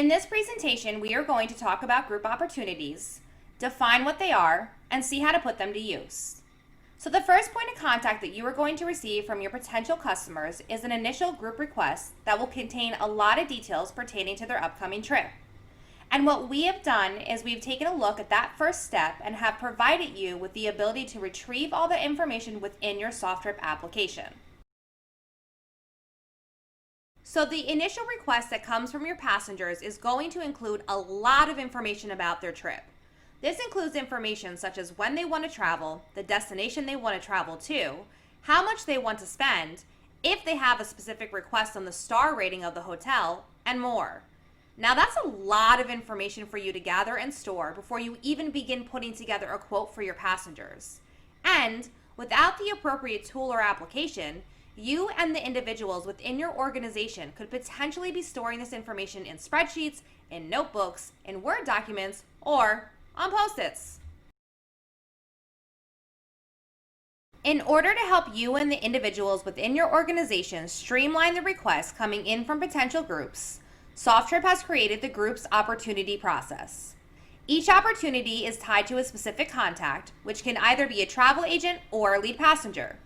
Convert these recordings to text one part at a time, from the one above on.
In this presentation, we are going to talk about group opportunities, define what they are, and see how to put them to use. So the first point of contact that you are going to receive from your potential customers is an initial group request that will contain a lot of details pertaining to their upcoming trip. And what we have done is we've taken a look at that first step and have provided you with the ability to retrieve all the information within your SoftTrip application. So the initial request that comes from your passengers is going to include a lot of information about their trip. This includes information such as when they want to travel, the destination they want to travel to, how much they want to spend, if they have a specific request on the star rating of the hotel, and more. Now that's a lot of information for you to gather and store before you even begin putting together a quote for your passengers. And without the appropriate tool or application, you and the individuals within your organization could potentially be storing this information in spreadsheets, in notebooks, in Word documents, or on Post-its. In order to help you and the individuals within your organization streamline the requests coming in from potential groups, SoftTrip has created the Groups Opportunity process. Each opportunity is tied to a specific contact, which can either be a travel agent or a lead passenger.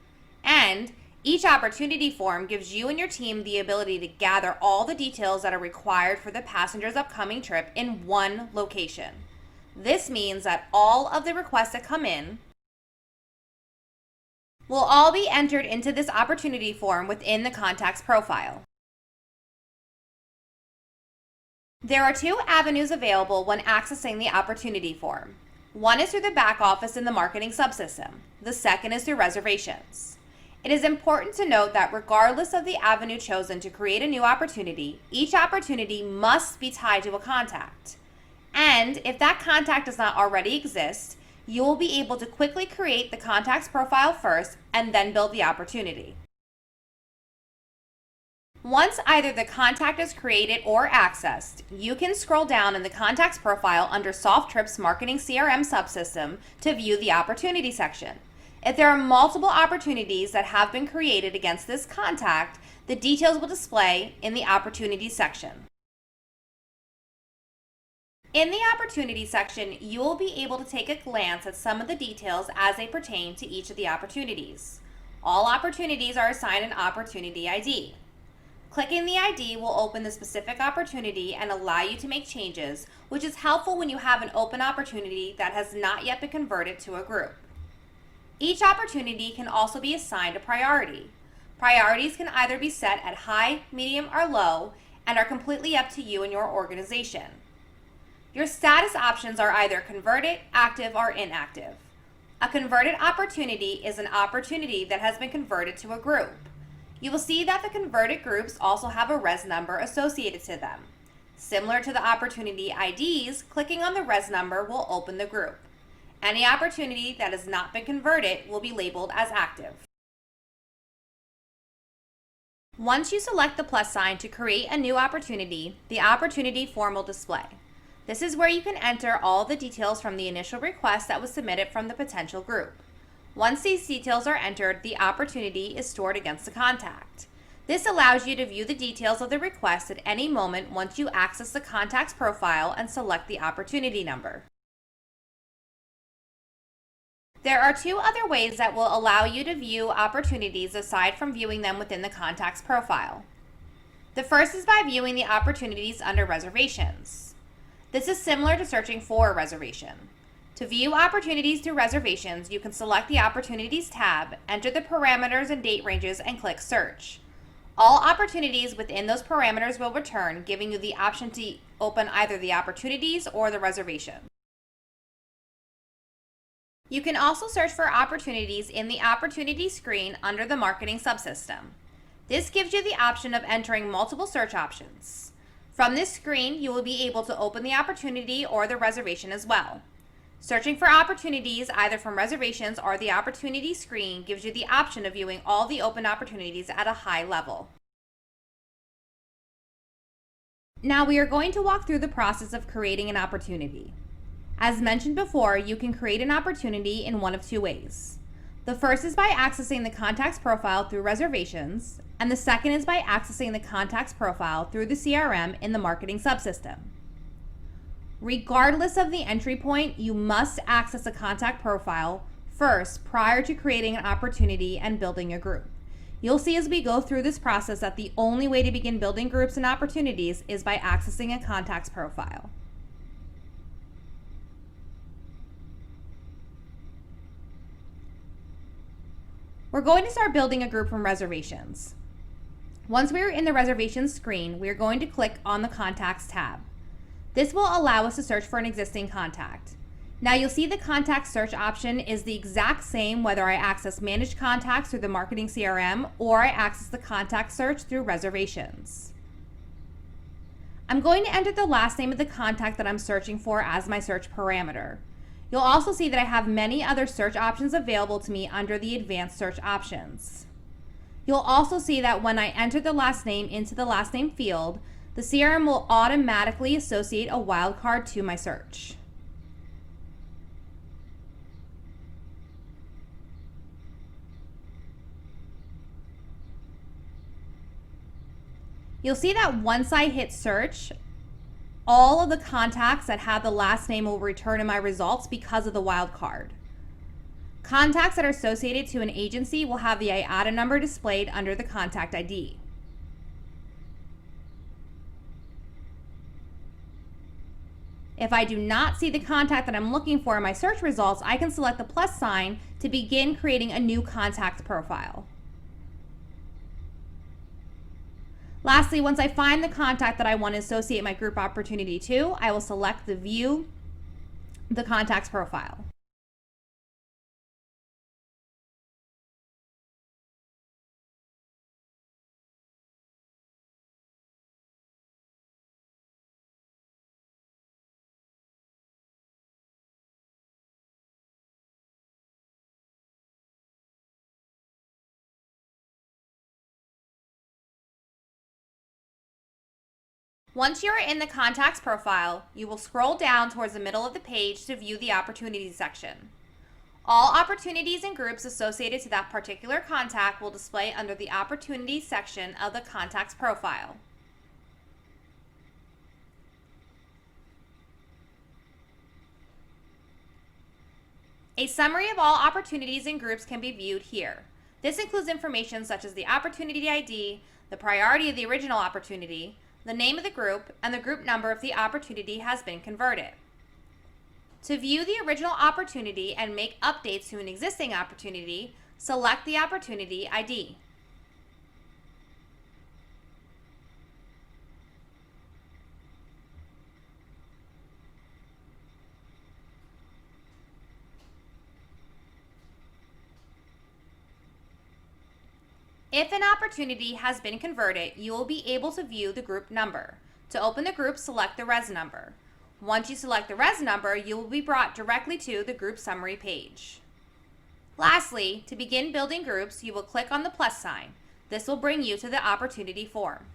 And each opportunity form gives you and your team the ability to gather all the details that are required for the passenger's upcoming trip in one location. This means that all of the requests that come in will all be entered into this opportunity form within the contact's profile. There are two avenues available when accessing the opportunity form. One is through the back office in the marketing subsystem. The second is through reservations. It is important to note that regardless of the avenue chosen to create a new opportunity, each opportunity must be tied to a contact. And if that contact does not already exist, you will be able to quickly create the contact's profile first and then build the opportunity. Once either the contact is created or accessed, you can scroll down in the contact's profile under SoftTrip's Marketing CRM subsystem to view the opportunity section. If there are multiple opportunities that have been created against this contact, the details will display in the Opportunities section. In the Opportunity section, you will be able to take a glance at some of the details as they pertain to each of the opportunities. All opportunities are assigned an Opportunity ID. Clicking the ID will open the specific opportunity and allow you to make changes, which is helpful when you have an open opportunity that has not yet been converted to a group. Each opportunity can also be assigned a priority. Priorities can either be set at high, medium, or low, and are completely up to you and your organization. Your status options are either converted, active, or inactive. A converted opportunity is an opportunity that has been converted to a group. You will see that the converted groups also have a res number associated to them. Similar to the opportunity IDs, clicking on the res number will open the group. Any opportunity that has not been converted will be labeled as active. Once you select the plus sign to create a new opportunity, the opportunity form will display. This is where you can enter all the details from the initial request that was submitted from the potential group. Once these details are entered, the opportunity is stored against the contact. This allows you to view the details of the request at any moment once you access the contact's profile and select the opportunity number. There are two other ways that will allow you to view opportunities aside from viewing them within the contact's profile. The first is by viewing the opportunities under reservations. This is similar to searching for a reservation. To view opportunities through reservations, you can select the Opportunities tab, enter the parameters and date ranges, and click Search. All opportunities within those parameters will return, giving you the option to open either the opportunities or the reservation. You can also search for opportunities in the Opportunity screen under the Marketing subsystem. This gives you the option of entering multiple search options. From this screen, you will be able to open the opportunity or the reservation as well. Searching for opportunities either from reservations or the opportunity screen gives you the option of viewing all the open opportunities at a high level. Now we are going to walk through the process of creating an opportunity. As mentioned before, you can create an opportunity in one of two ways. The first is by accessing the contact's profile through reservations, and the second is by accessing the contact's profile through the CRM in the marketing subsystem. Regardless of the entry point, you must access a contact profile first prior to creating an opportunity and building a group. You'll see as we go through this process that the only way to begin building groups and opportunities is by accessing a contact's profile. We're going to start building a group from reservations. Once we are in the reservations screen, we are going to click on the Contacts tab. This will allow us to search for an existing contact. Now you'll see the contact search option is the exact same whether I access Managed Contacts through the Marketing CRM or I access the contact search through reservations. I'm going to enter the last name of the contact that I'm searching for as my search parameter. You'll also see that I have many other search options available to me under the advanced search options. You'll also see that when I enter the last name into the last name field, the CRM will automatically associate a wildcard to my search. You'll see that once I hit search, all of the contacts that have the last name will return in my results because of the wildcard. Contacts that are associated to an agency will have the IATA number displayed under the contact ID. If I do not see the contact that I'm looking for in my search results, I can select the plus sign to begin creating a new contact profile. Lastly, once I find the contact that I want to associate my group opportunity to, I will select the View the Contacts profile. Once you are in the Contacts profile, you will scroll down towards the middle of the page to view the Opportunities section. All opportunities and groups associated to that particular contact will display under the Opportunities section of the Contacts profile. A summary of all opportunities and groups can be viewed here. This includes information such as the opportunity ID, the priority of the original opportunity, the name of the group, and the group number if the opportunity has been converted. To view the original opportunity and make updates to an existing opportunity, select the opportunity ID. If an opportunity has been converted, you will be able to view the group number. To open the group, select the res number. Once you select the res number, you will be brought directly to the group summary page. Lastly, to begin building groups, you will click on the plus sign. This will bring you to the opportunity form.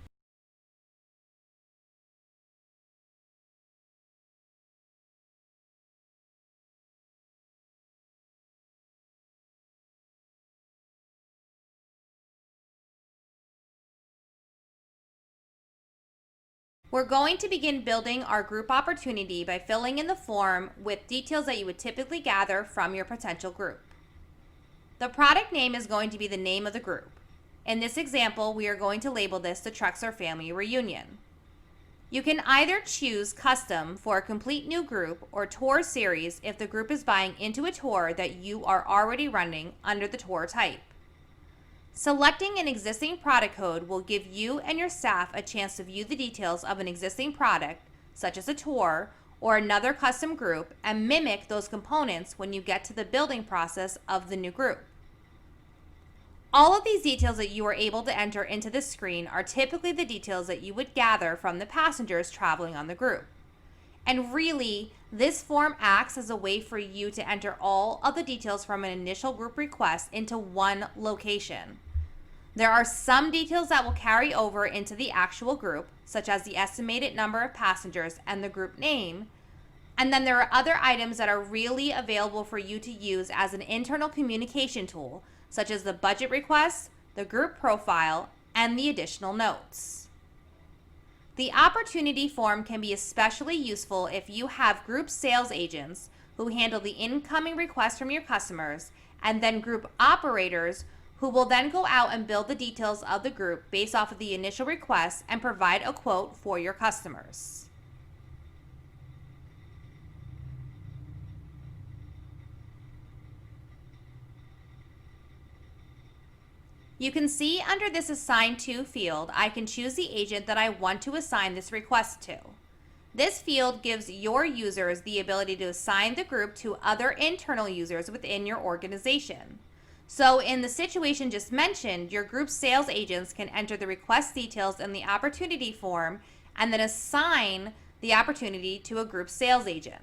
We're going to begin building our group opportunity by filling in the form with details that you would typically gather from your potential group. The product name is going to be the name of the group. In this example, we are going to label this the Trexler Family Reunion. You can either choose custom for a complete new group or tour series if the group is buying into a tour that you are already running under the tour type. Selecting an existing product code will give you and your staff a chance to view the details of an existing product, such as a tour or another custom group, and mimic those components when you get to the building process of the new group. All of these details that you are able to enter into this screen are typically the details that you would gather from the passengers traveling on the group. And really, this form acts as a way for you to enter all of the details from an initial group request into one location. There are some details that will carry over into the actual group, such as the estimated number of passengers and the group name, And then there are other items that are really available for you to use as an internal communication tool, such as the budget request, the group profile, and the additional notes. The opportunity form can be especially useful if you have group sales agents who handle the incoming requests from your customers, and then group operators who will then go out and build the details of the group based off of the initial request and provide a quote for your customers. You can see under this Assign To field, I can choose the agent that I want to assign this request to. This field gives your users the ability to assign the group to other internal users within your organization. So in the situation just mentioned, your group sales agents can enter the request details in the opportunity form and then assign the opportunity to a group sales agent.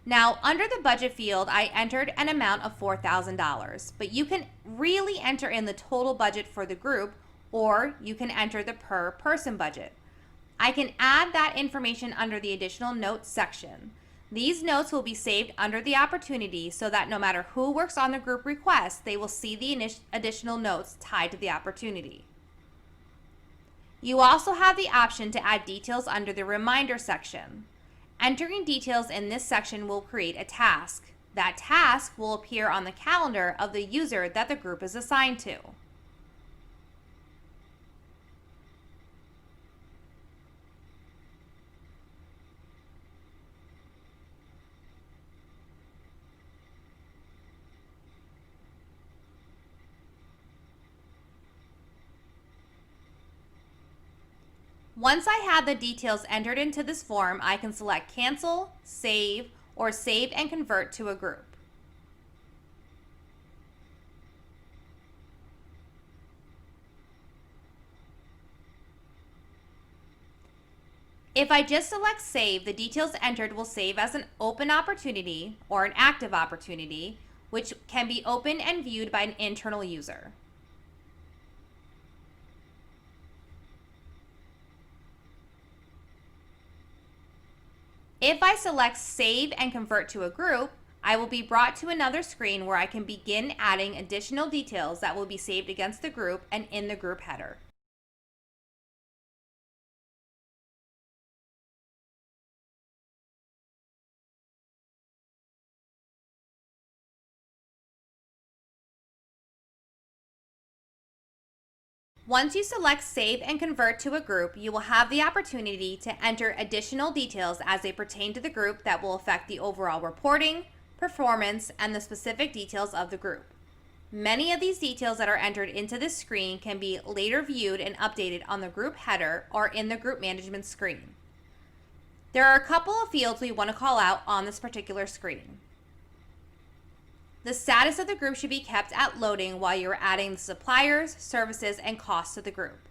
Now, under the budget field, I entered an amount of $4,000, but you can really enter in the total budget for the group, or you can enter the per person budget. I can add that information under the additional notes section. These notes will be saved under the opportunity so that no matter who works on the group request, they will see the additional notes tied to the opportunity. You also have the option to add details under the reminder section. Entering details in this section will create a task. That task will appear on the calendar of the user that the group is assigned to. Once I have the details entered into this form, I can select Cancel, Save, or Save and Convert to a group. If I just select Save, the details entered will save as an open opportunity or an active opportunity, which can be opened and viewed by an internal user. If I select Save and Convert to a group, I will be brought to another screen where I can begin adding additional details that will be saved against the group and in the group header. Once you select Save and Convert to a group, you will have the opportunity to enter additional details as they pertain to the group that will affect the overall reporting, performance, and the specific details of the group. Many of these details that are entered into this screen can be later viewed and updated on the group header or in the group management screen. There are a couple of fields we want to call out on this particular screen. The status of the group should be kept at loading while you're adding the suppliers, services, and costs to the group.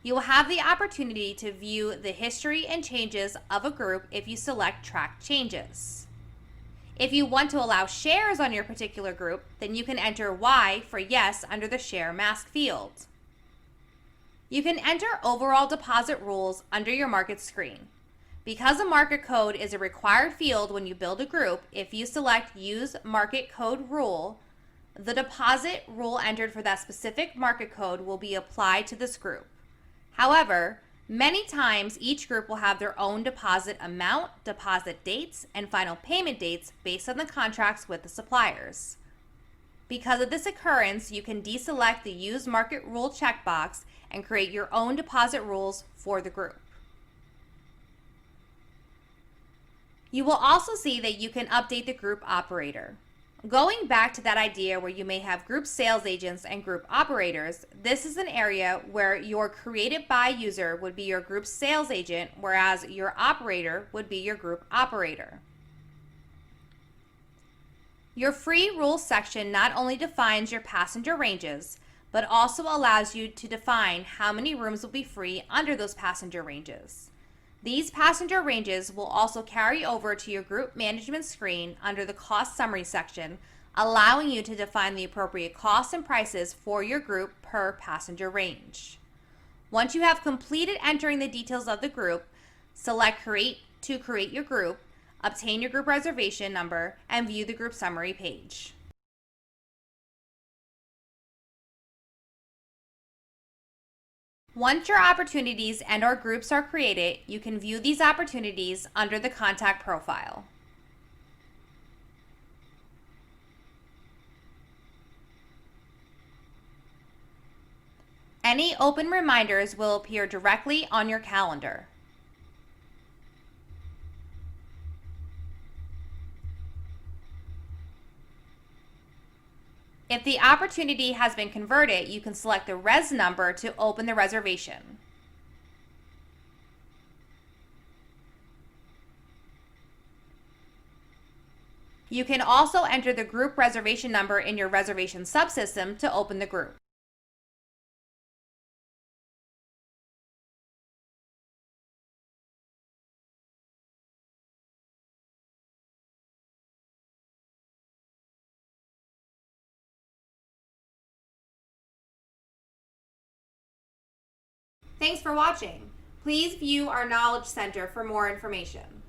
You will have the opportunity to view the history and changes of a group if you select Track Changes. If you want to allow shares on your particular group, then you can enter Y for yes under the Share Mask field. You can enter overall deposit rules under your market screen. Because a market code is a required field when you build a group, if you select Use Market Code Rule, the deposit rule entered for that specific market code will be applied to this group. However, many times each group will have their own deposit amount, deposit dates, and final payment dates based on the contracts with the suppliers. Because of this occurrence, you can deselect the Use Market Rule checkbox and create your own deposit rules for the group. You will also see that you can update the group operator. Going back to that idea where you may have group sales agents and group operators, this is an area where your created by user would be your group sales agent, whereas your operator would be your group operator. Your free rules section not only defines your passenger ranges, but also allows you to define how many rooms will be free under those passenger ranges. These passenger ranges will also carry over to your group management screen under the cost summary section, allowing you to define the appropriate costs and prices for your group per passenger range. Once you have completed entering the details of the group, select Create to create your group, obtain your group reservation number, and view the group summary page. Once your opportunities and/or groups are created, you can view these opportunities under the contact profile. Any open reminders will appear directly on your calendar. If the opportunity has been converted, you can select the res number to open the reservation. You can also enter the group reservation number in your reservation subsystem to open the group. Thanks for watching. Please view our Knowledge Center for more information.